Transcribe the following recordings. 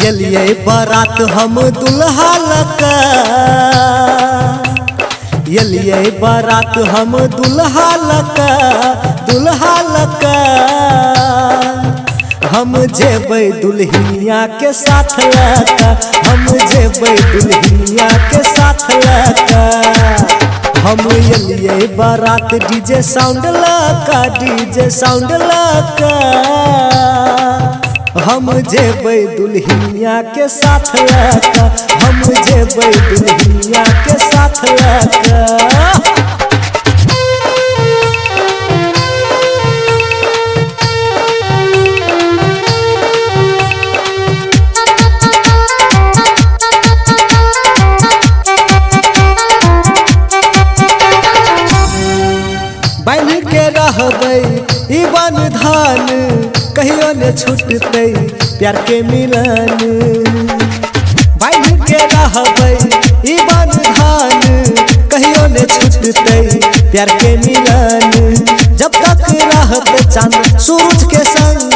एलिए बारात हम दुल्हा लका, एलिए बारात हम दुल्हा लका, दुल्हा लका। हम जेबै दुल्हनिया के साथ लका, हम जेबै दुल्हनिया के साथ लका। हम एलिए बारात डीजे साउंड लका, डीजे साउंड लका। हम जेबै दुल्हनिया के साथ लका, हम जेबै दुल्हनिया के साथ लका। बन के रहबै ई बंधन, कहियो न छूटतै प्यार के मिलन। बन के रहबै ई बंधन, कहियो न छूटतै प्यार के मिलन। जब तक रहतै चांद सूरज के संग,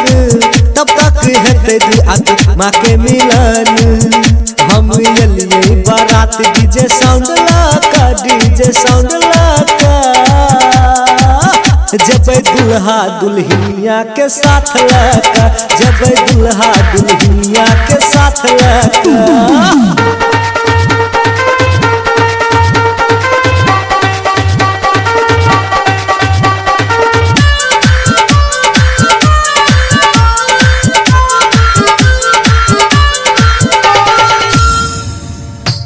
तब तक हेतै दू आत्मा के मिलन। हम एलिए बारात डीजे साउंड लका, डीजे साउंड लका। जेबै दुल्हा दुल्हनिया के साथ लका, जेबै दुल्हा दुल्हनिया के साथ लका।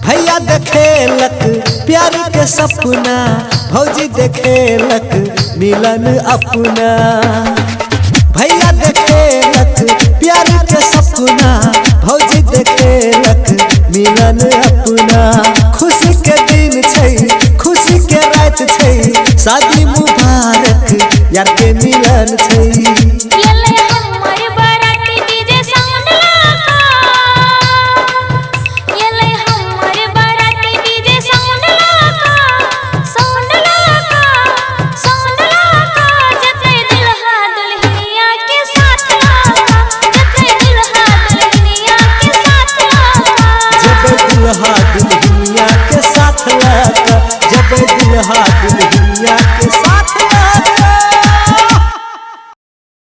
भैया देखेलक प्यार के सपना, भौजी देखेलक मिलन अपना।